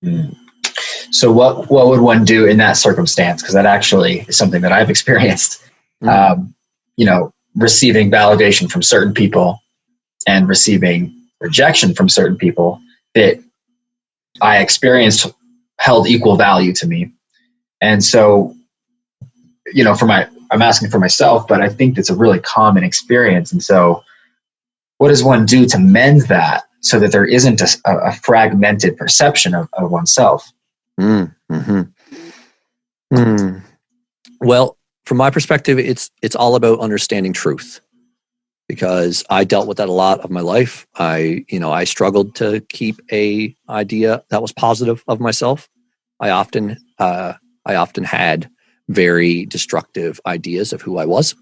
Mm. So what would one do in that circumstance? Because that actually is something that I've experienced. Mm. Receiving validation from certain people and receiving rejection from certain people that I experienced held equal value to me. And so, I'm asking for myself, but I think it's a really common experience. And so, what does one do to mend that so that there isn't a fragmented perception of oneself? Mm. Mm-hmm. Mm. Well, from my perspective, it's all about understanding truth, because I dealt with that a lot of my life. I struggled to keep a idea that was positive of myself. I often had very destructive ideas of who I was.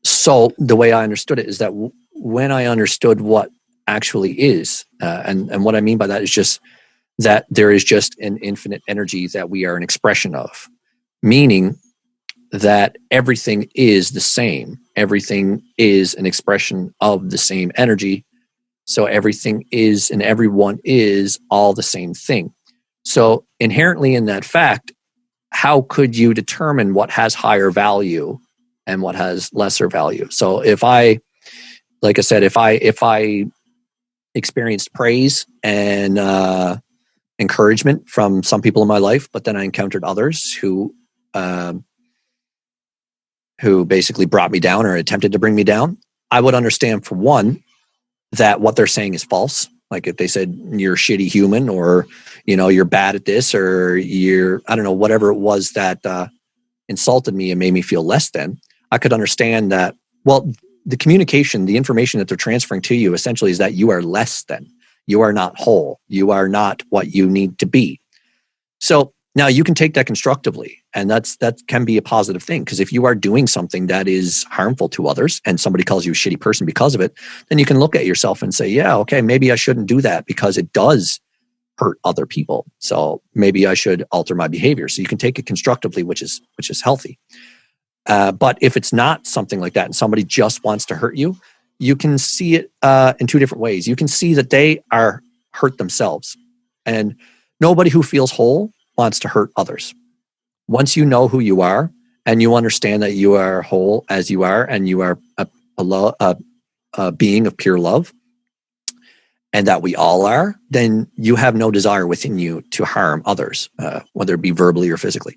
So the way I understood it is that when I understood what actually is, and what I mean by that is just that there is just an infinite energy that we are an expression of, meaning that everything is the same. Everything is an expression of the same energy. So everything is and everyone is all the same thing. So inherently in that fact, how could you determine what has higher value and what has lesser value? So like I said, if I experienced praise and encouragement from some people in my life, but then I encountered others who basically brought me down or attempted to bring me down, I would understand, for one, that what they're saying is false. Like if they said you're a shitty human, or you're bad at this, or I don't know, whatever it was that insulted me and made me feel less than, I could understand that. Well, the communication, the information that they're transferring to you essentially is that you are less than. You are not whole. You are not what you need to be. So now you can take that constructively, and that can be a positive thing, because if you are doing something that is harmful to others and somebody calls you a shitty person because of it, then you can look at yourself and say, yeah, okay, maybe I shouldn't do that because it does hurt other people. So maybe I should alter my behavior. So you can take it constructively, which is healthy. But if it's not something like that and somebody just wants to hurt you, you can see it in two different ways. You can see that they are hurt themselves, and nobody who feels whole wants to hurt others. Once you know who you are and you understand that you are whole as you are, and you are a being of pure love, and that we all are, then you have no desire within you to harm others, whether it be verbally or physically.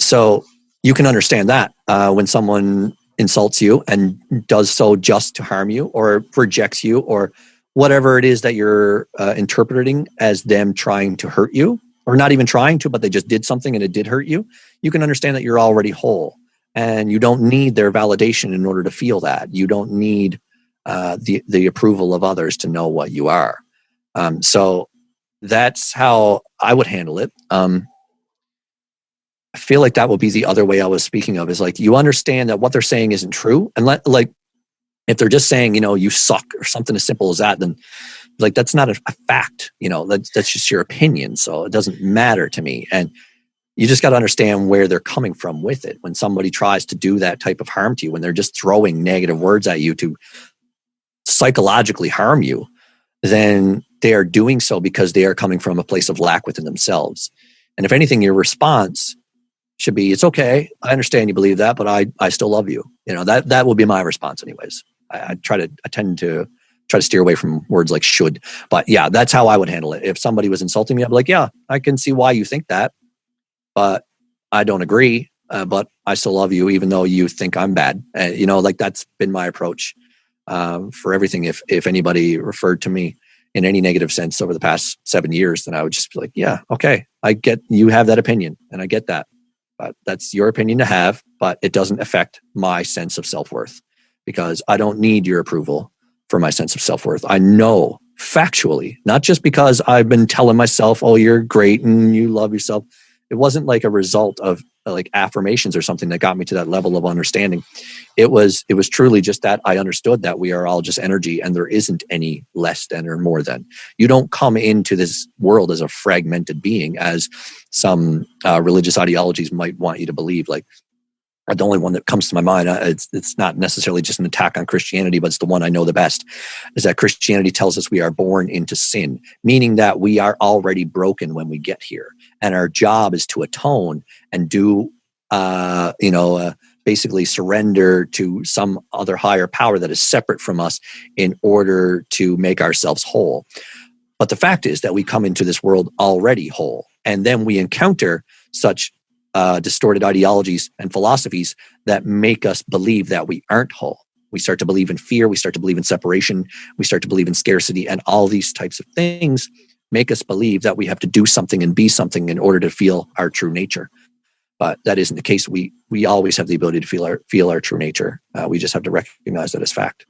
So you can understand that when someone insults you and does so just to harm you, or rejects you, or whatever it is that you're interpreting as them trying to hurt you, or not even trying to, but they just did something and it did hurt you, you can understand that you're already whole, and you don't need their validation in order to feel that. You don't need the approval of others to know what you are. So that's how I would handle it. I feel like that would be the other way I was speaking of, is like, you understand that what they're saying isn't true. And like, if they're just saying, you suck, or something as simple as that, then like, that's not a fact, that's just your opinion. So it doesn't matter to me. And you just got to understand where they're coming from with it. When somebody tries to do that type of harm to you, when they're just throwing negative words at you to psychologically harm you, then they are doing so because they are coming from a place of lack within themselves. And if anything, your response should be, it's okay, I understand you believe that, but I still love you. That will be my response anyways. I tend to try to steer away from words like should, but yeah, that's how I would handle it. If somebody was insulting me, I'd be like, yeah, I can see why you think that, but I don't agree, but I still love you, even though you think I'm bad. Like, that's been my approach for everything. If anybody referred to me in any negative sense over the past 7 years, then I would just be like, yeah, okay, I get you have that opinion, and I get that. But that's your opinion to have, but it doesn't affect my sense of self-worth, because I don't need your approval for my sense of self-worth. I know factually, not just because I've been telling myself, oh, you're great and you love yourself. It wasn't like a result of like affirmations or something that got me to that level of understanding. It was truly just that I understood that we are all just energy, and there isn't any less than or more than. You don't come into this world as a fragmented being, as some religious ideologies might want you to believe. Like, the only one that comes to my mind, it's not necessarily just an attack on Christianity, but it's the one I know the best, is that Christianity tells us we are born into sin, meaning that we are already broken when we get here. And our job is to atone and do, basically surrender to some other higher power that is separate from us in order to make ourselves whole. But the fact is that we come into this world already whole. And then we encounter such distorted ideologies and philosophies that make us believe that we aren't whole. We start to believe in fear. We start to believe in separation. We start to believe in scarcity. And all these types of things make us believe that we have to do something and be something in order to feel our true nature. But that isn't the case. We always have the ability to feel our true nature. We just have to recognize that as fact.